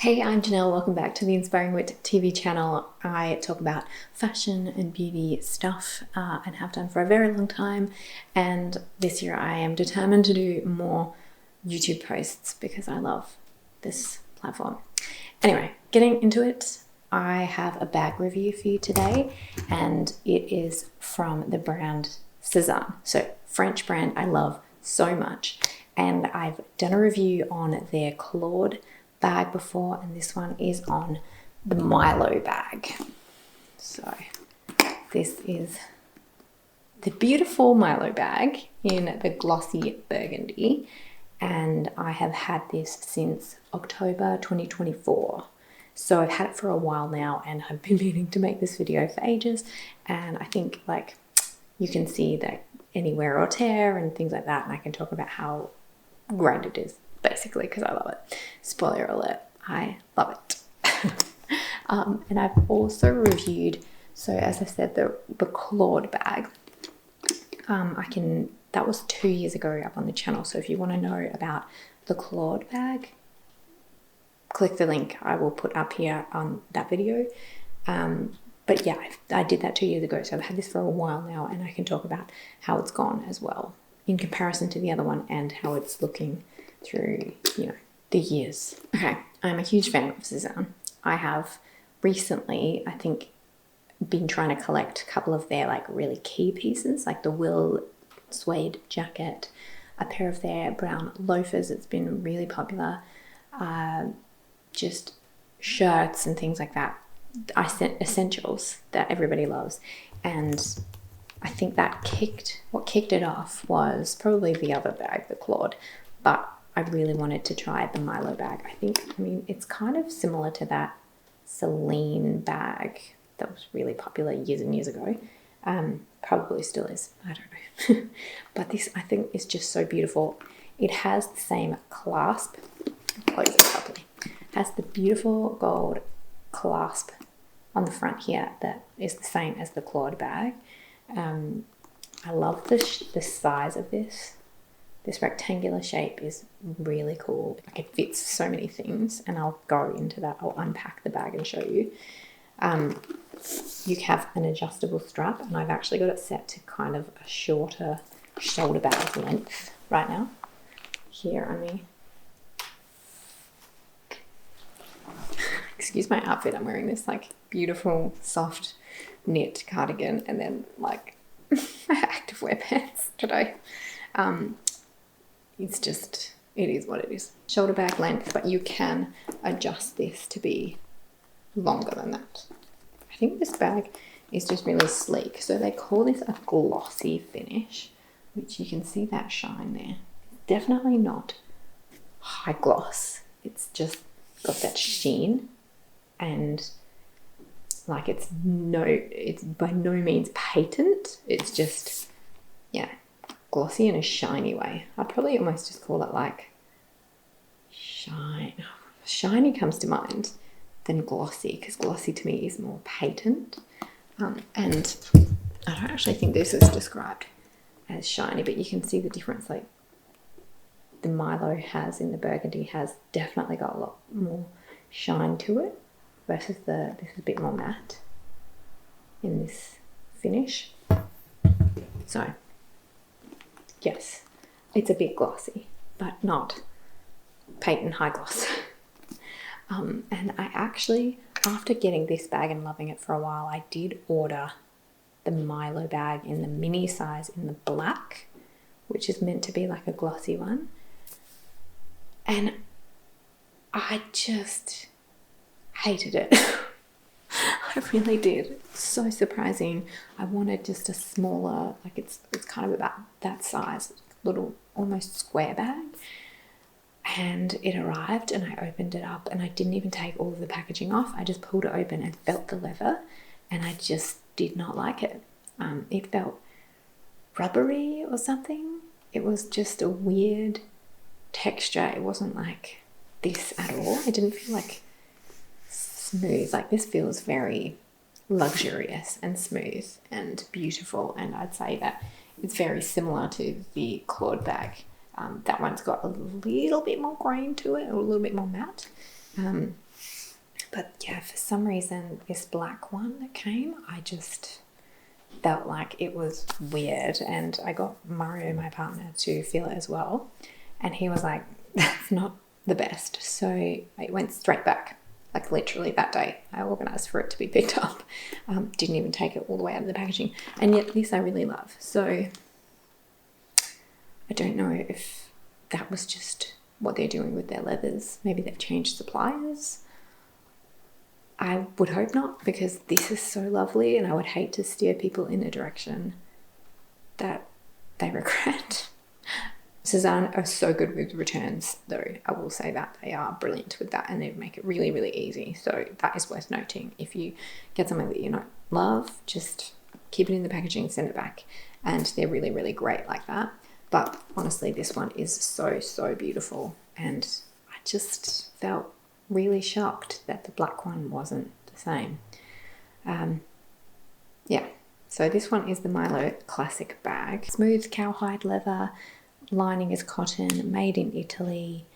Hey, I'm Jenelle. Welcome back to the Inspiring Wit TV channel. I talk about fashion and beauty stuff and have done for a very long time. And this year I am determined to do more YouTube posts because I love this platform. Anyway, getting into it, I have a bag review for you today, and it is from the brand Sezane. So French brand I love so much. And I've done a review on their Claude bag before, and this one is on the Milo bag. So this is the beautiful Milo bag in the glossy burgundy, and I have had this since October 2024. So I've had it for a while now, and I've been meaning to make this video for ages, and I think like you can see that any wear or tear and things like that, and I can talk about how great it is basically because I love it. Spoiler alert, I love it. And I've also reviewed, so as I said, the Claude bag. That was 2 years ago up on the channel, so if you want to know about the Claude bag, click the link I will put up here on that video. But yeah, I did that 2 years ago, so I've had this for a while now, and I can talk about how it's gone as well in comparison to the other one and how it's looking through, you know, the years. Okay, I'm a huge fan of Sezane. I have recently, I think, been trying to collect a couple of their like really key pieces, like the Will suede jacket, a pair of their brown loafers. It's been really popular. Just shirts and things like that. Essentials that everybody loves. And I think that what kicked it off was probably the other bag, the Claude, but I really wanted to try the Milo bag. I mean, it's kind of similar to that Celine bag that was really popular years and years ago. Probably still is, I don't know. But this, I think, is just so beautiful. It has the same clasp. Close it properly. It has the beautiful gold clasp on the front here that is the same as the Claude bag. I love the size of this. This rectangular shape is really cool. Like it fits so many things, and I'll go into that. I'll unpack the bag and show you. You have an adjustable strap, and I've actually got it set to kind of a shorter shoulder bag length right now. Here, I mean, excuse my outfit. I'm wearing this like beautiful soft knit cardigan and then like my activewear pants today. It's just, it is what it is. Shoulder bag length, but you can adjust this to be longer than that. I think this bag is just really sleek. So they call this a glossy finish, which you can see that shine there. Definitely not high gloss. It's just got that sheen, and like it's by no means patent. It's just, yeah, glossy in a shiny way. I'd probably almost just call it like shine. Shiny comes to mind than glossy, because glossy to me is more patent. And I don't actually think this is described as shiny, but you can see the difference. Like the Milo has in the burgundy has definitely got a lot more shine to it versus this is a bit more matte in this finish. So yes, it's a bit glossy, but not patent high gloss. And I actually, after getting this bag and loving it for a while, I did order the Milo bag in the mini size in the black, which is meant to be like a glossy one. And I just hated it. I really did. It's so surprising. I wanted just a smaller, like it's kind of about that size, little almost square bag. And it arrived, and I opened it up, and I didn't even take all of the packaging off. I just pulled it open and felt the leather, and I just did not like it. It felt rubbery or something. It was just a weird texture. It wasn't like this at all. It didn't feel like smooth. Like this feels very luxurious and smooth and beautiful, and I'd say that it's very similar to the Claude bag. That one's got a little bit more grain to it, or a little bit more matte. But yeah, for some reason, this black one that came, I just felt like it was weird. And I got Mario, my partner, to feel it as well. And he was like, that's not the best. So I went straight back. Like literally that day, I organised for it to be picked up. Didn't even take it all the way out of the packaging. And yet this I really love. So I don't know if that was just what they're doing with their leathers. Maybe they've changed suppliers. I would hope not, because this is so lovely and I would hate to steer people in a direction that they regret. Sezane are so good with returns though, I will say that. They are brilliant with that and they make it really, really easy. So that is worth noting. If you get something that you don't love, just keep it in the packaging, send it back. And they're really, really great like that. But honestly, this one is so, so beautiful. And I just felt really shocked that the black one wasn't the same. Yeah, so this one is the Milo Classic bag. Smooth cowhide leather, lining is cotton, made in Italy.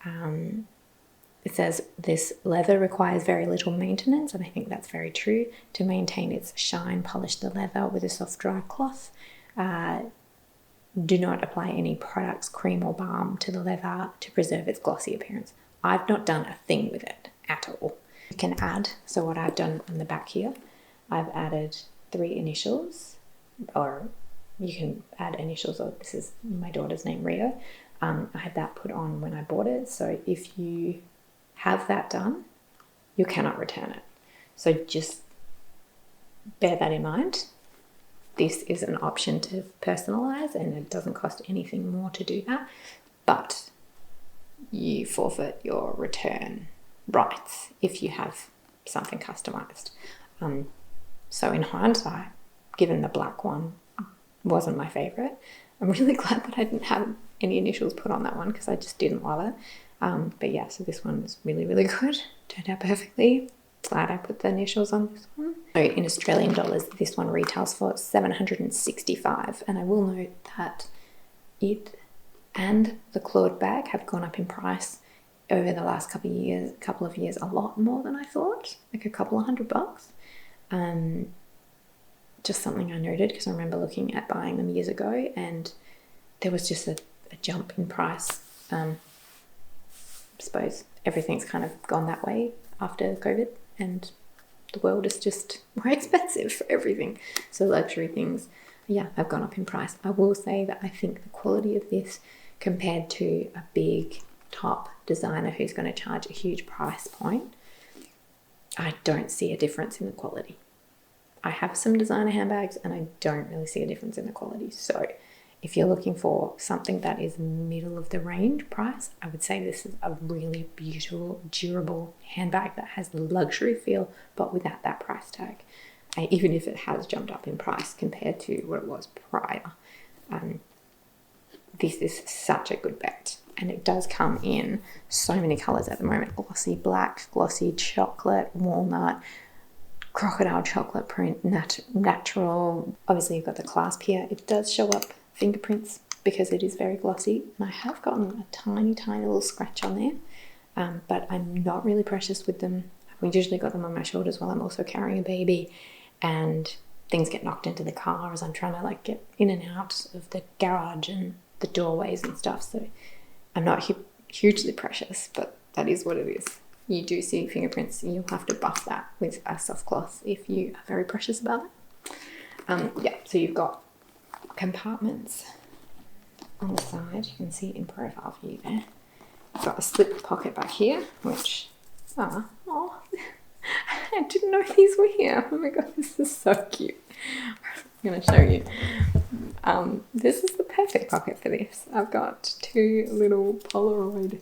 It says this leather requires very little maintenance, and I think that's very true. To maintain its shine, polish the leather with a soft dry cloth. Do not apply any products, cream or balm to the leather to preserve its glossy appearance. I've not done a thing with it at all. You can add, so what I've done on the back here, I've added 3 initials, or you can add initials, or this is my daughter's name, Rio. I had that put on when I bought it, so if you have that done, you cannot return it. So just bear that in mind. This is an option to personalize and it doesn't cost anything more to do that, but you forfeit your return rights if you have something customized. So in hindsight, given the black one wasn't my favorite, I'm really glad that I didn't have any initials put on that one because I just didn't love it. But yeah, so this one is really, really good. Turned out perfectly. Glad I put the initials on this one. So in Australian dollars, this one retails for $765, and I will note that it and the Claude bag have gone up in price over the last couple of years, a lot more than I thought, like a couple of $100. Just something I noted because I remember looking at buying them years ago, and there was just a jump in price. I suppose everything's kind of gone that way after COVID, and the world is just more expensive for everything. So luxury things, yeah, have gone up in price. I will say that I think the quality of this compared to a big top designer who's going to charge a huge price point, I don't see a difference in the quality. I have some designer handbags and I don't really see a difference in the quality. So if you're looking for something that is middle of the range price, I would say this is a really beautiful, durable handbag that has the luxury feel, but without that price tag. Even if it has jumped up in price compared to what it was prior. This is such a good bet. And it does come in so many colors at the moment. Glossy black, glossy chocolate, walnut, crocodile chocolate print, natural. Obviously you've got the clasp here. It does show up fingerprints because it is very glossy. And I have gotten a tiny, tiny little scratch on there. But I'm not really precious with them. I've usually got them on my shoulders while I'm also carrying a baby. And things get knocked into the car as I'm trying to like get in and out of the garage and the doorways and stuff. So I'm not hugely precious, but that is what it is. You do see fingerprints, you'll have to buff that with a soft cloth if you are very precious about it. Yeah, so you've got compartments on the side. You can see it in profile view there. You've got a slip pocket back here, which, oh, I didn't know these were here. Oh my god, this is so cute. I'm going to show you. This is the perfect pocket for this. I've got 2 little Polaroid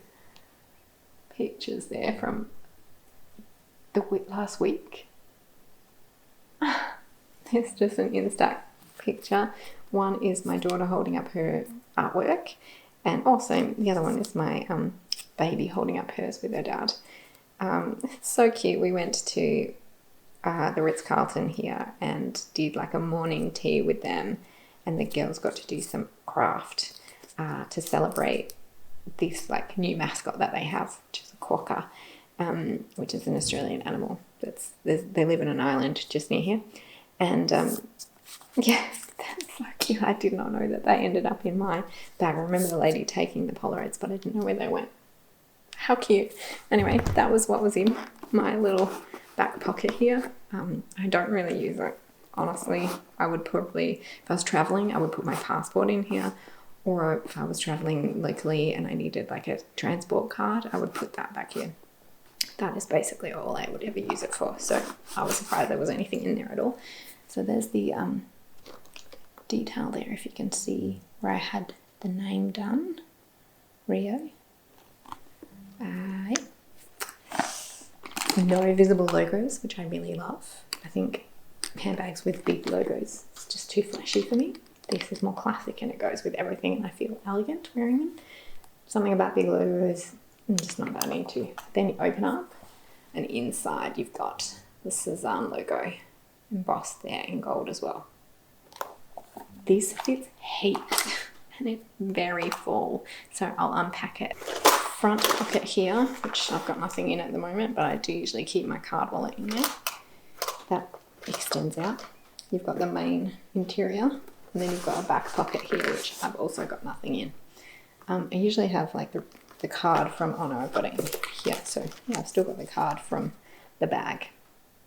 pictures there from the last week. It's just an Insta picture. One is my daughter holding up her artwork, and also the other one is my baby holding up hers with her dad. It's so cute. We went to the Ritz-Carlton here and did like a morning tea with them, and the girls got to do some craft to celebrate this like new mascot that they have, which is a quokka. which is an Australian animal. They live in an island just near here. And yeah, that's so cute. I did not know that they ended up in my bag. I remember the lady taking the Polaroids, but I didn't know where they went. How cute. Anyway, that was what was in my little back pocket here. I don't really use it. Honestly, I would probably, if I was traveling, I would put my passport in here. Or if I was traveling locally and I needed like a transport card, I would put that back in. That is basically all I would ever use it for. So I was surprised there was anything in there at all. So there's the detail there, if you can see where I had the name done. Rio. No visible logos, which I really love. I think handbags with big logos, it's just too flashy for me. This is more classic and it goes with everything and I feel elegant wearing them. Something about big logos, I'm just not that into. Then you open up and inside you've got the Sezane logo embossed there in gold as well. This fits heaps and it's very full, so I'll unpack it. Front pocket here, which I've got nothing in at the moment, but I do usually keep my card wallet in there. That extends out. You've got the main interior, and then you've got a back pocket here, which I've also got nothing in. I usually have like the card from, oh no, I've got it in here. So yeah, I've still got the card from the bag.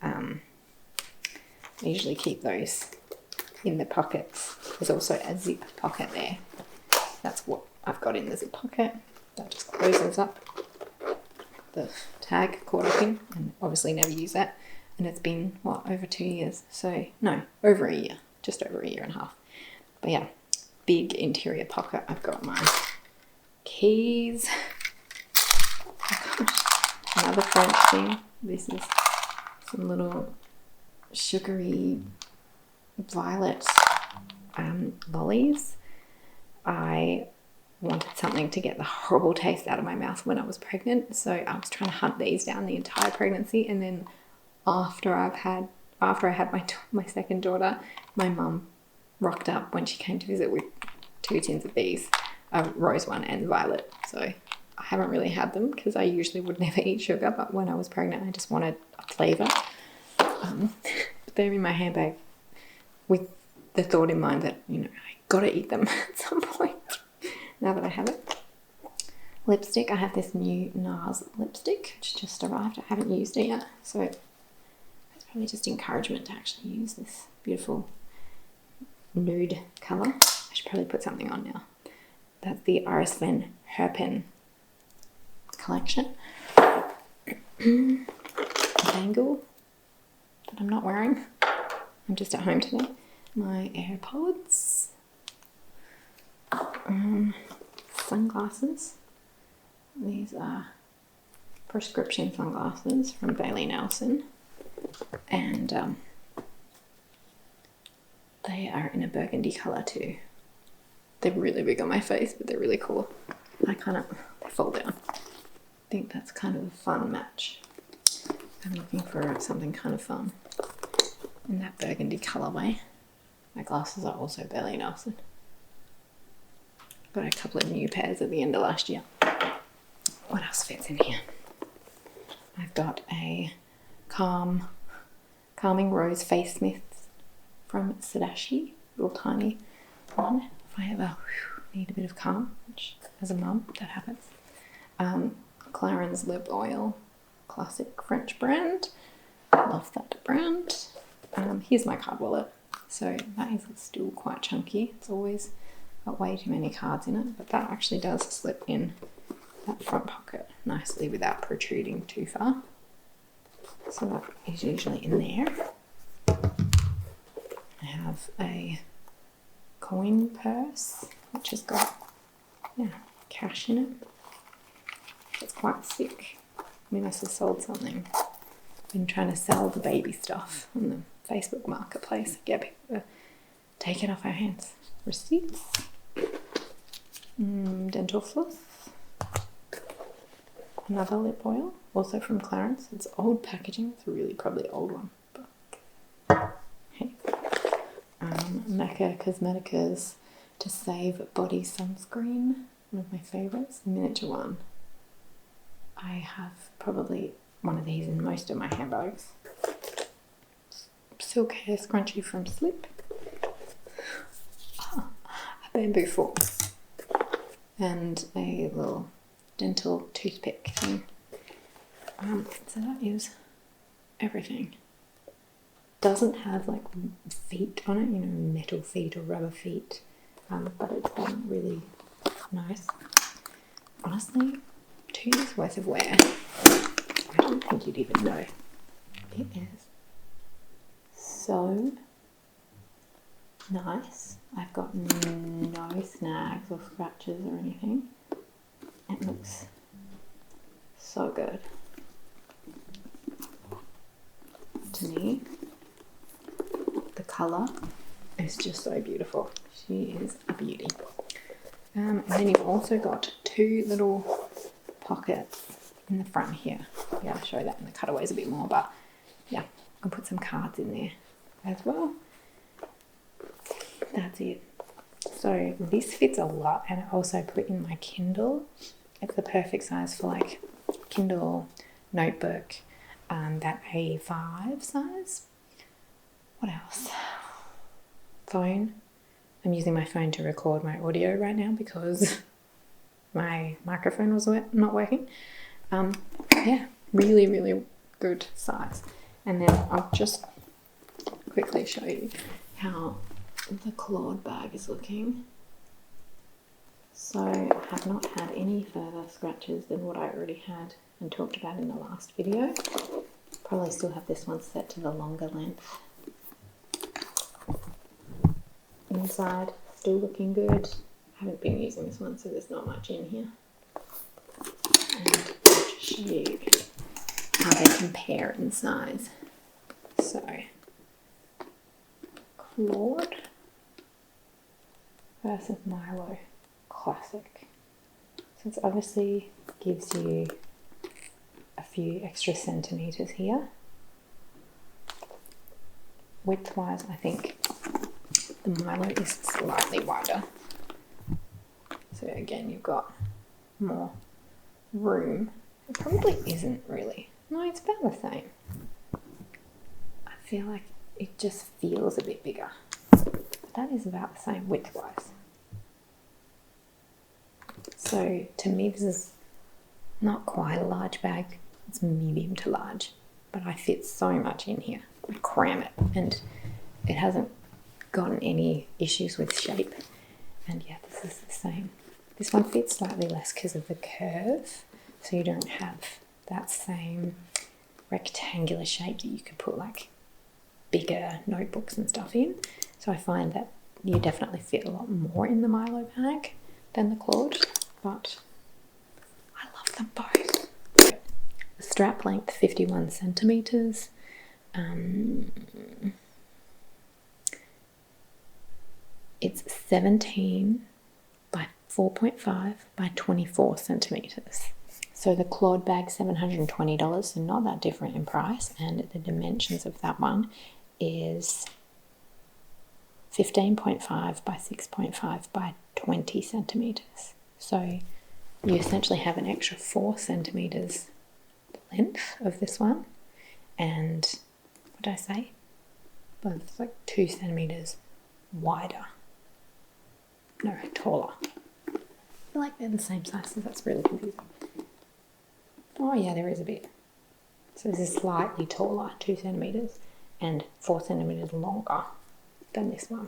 I usually keep those in the pockets. There's also a zip pocket there. That's what I've got in the zip pocket. That just closes up. The tag caught up in, and obviously never use that. And it's been, what, over 2 years? So, no, over a year. Just over a year and a half. But yeah, big interior pocket. I've got my keys. Oh gosh, another French thing. This is some little sugary violet lollies. I wanted something to get the horrible taste out of my mouth when I was pregnant, so I was trying to hunt these down the entire pregnancy, and then after I had my second daughter, my mum rocked up when she came to visit with 2 tins of these, a rose one and violet. So I haven't really had them because I usually would never eat sugar, but when I was pregnant I just wanted a flavour. They're in my handbag with the thought in mind that, you know, I gotta eat them at some point. Now that I have it. Lipstick, I have this new NARS lipstick which just arrived. I haven't used it yet, so it's probably just encouragement to actually use this beautiful nude colour. I should probably put something on now. That's the Arslan Herpen collection. Bangle that I'm not wearing. I'm just at home today. My AirPods. Sunglasses. These are prescription sunglasses from Bailey Nelson, and they are in a burgundy colour too. They're really big on my face, but they're really cool. They fall down. I think that's kind of a fun match. I'm looking for something kind of fun in that burgundy colourway. My glasses are also Bailey Nelson. Got a couple of new pairs at the end of last year. What else fits in here? I've got a calming rose face mist from Sadashi, little tiny one. If I ever need a bit of calm, which as a mum, that happens. Clarins lip oil, classic French brand. Love that brand. Here's my card wallet. So that is still quite chunky. It's always got way too many cards in it, but that actually does slip in that front pocket nicely without protruding too far. So that is usually in there. I have a coin purse, which has got cash in it. It's quite sick. I must have sold something. I've been trying to sell the baby stuff on the Facebook marketplace, get people to take it off our hands. Receipts. Dental floss. Another lip oil, also from Clarins. It's old packaging. It's a really probably old one. But hey. Mecca Cosmetica's To Save Body Sunscreen. One of my favourites. The miniature one. I have probably one of these in most of my handbags. Silk hair scrunchie from Slip. A bamboo fork. And a little dental toothpick thing. So that is everything. Doesn't have like feet on it, you know, metal feet or rubber feet, but it's been really nice. Honestly, 2 years worth of wear. I don't think you'd even know. It is so nice. I've got no snags or scratches or anything. It looks so good to me. The colour is just so beautiful. She is a beauty. And then you've also got 2 little pockets in the front here. Yeah, I'll show that in the cutaways a bit more, but yeah, I'll put some cards in there as well. That's it. So this fits a lot, and I also put in my Kindle. It's the perfect size for like Kindle notebook, that A5 size. What else? Phone. I'm using my phone to record my audio right now because my microphone was not working. Yeah, really, really good size. And then I'll just quickly show you how the Claude bag is looking. So I have not had any further scratches than what I already had and talked about in the last video. Probably still have this one set to the longer length. Inside, still looking good. I haven't been using this one, so there's not much in here. And I'll just show you how they compare in size. So, Claude versus Milo Classic. So it obviously gives you a few extra centimetres here. Width-wise, I think the Milo is slightly wider. So again, you've got more room. It probably isn't really. No, it's about the same. I feel like it just feels a bit bigger. That is about the same width-wise. So to me, this is not quite a large bag. It's medium to large, but I fit so much in here. I cram it, and it hasn't gotten any issues with shape. And yeah, this is the same. This one fits slightly less because of the curve, so you don't have that same rectangular shape that you could put like bigger notebooks and stuff in. So I find that you definitely fit a lot more in the Milo bag than the Claude, but I love them both. The strap length 51 centimeters. It's 17 by 4.5 by 24 centimeters. So the Claude bag, $720, so not that different in price, and the dimensions of that one is 15.5 by 6.5 by 20 centimeters. So you essentially have an extra 4 centimeters length of this one, and what did I say? Well, it's like 2 centimeters wider. No, taller. I feel like they're the same size, so that's really confusing. Oh yeah, there is a bit. So this is slightly taller, 2 centimeters, and 4 centimeters longer than this one.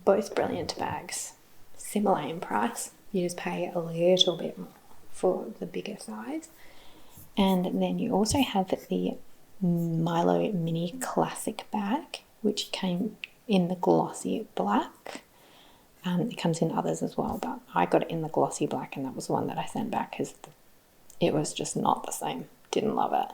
Both brilliant bags, similar in price. You just pay a little bit more for the bigger size. And then you also have the Milo Mini Classic bag, which came in the glossy black. It comes in others as well, but I got it in the glossy black, and that was the one that I sent back because it was just not the same. Didn't love it.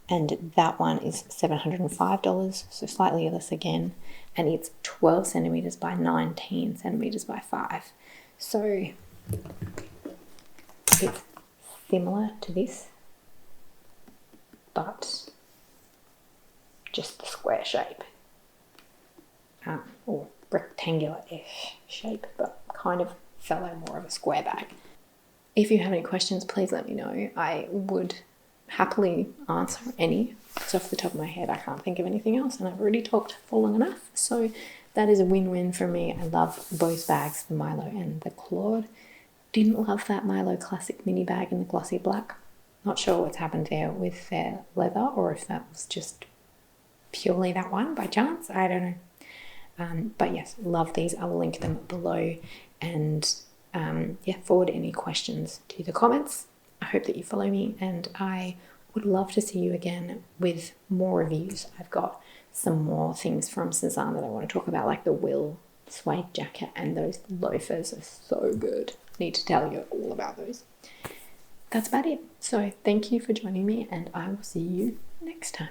And that one is $705, so slightly less again, and it's 12 centimeters by 19 centimeters by 5. So it's similar to this, but just the square shape, or rectangular-ish shape, but kind of follow more of a square bag. if you have any questions, please let me know. I would happily answer any. It's off the top of my head. I can't think of anything else, and I've already talked for long enough. So that is a win-win for me. I love both bags, the Milo and the Claude. Didn't love that Milo Classic mini bag in the glossy black. Not sure what's happened there with their leather, or if that was just purely that one by chance. I don't know. But yes, love these. I will link them below, and yeah, forward any questions to the comments. I hope that you follow me, and I would love to see you again with more reviews. I've got some more things from Sezane that I want to talk about, like the Will suede jacket, and those loafers are so good. Need to tell you all about those. That's about it. So thank you for joining me, and I will see you next time.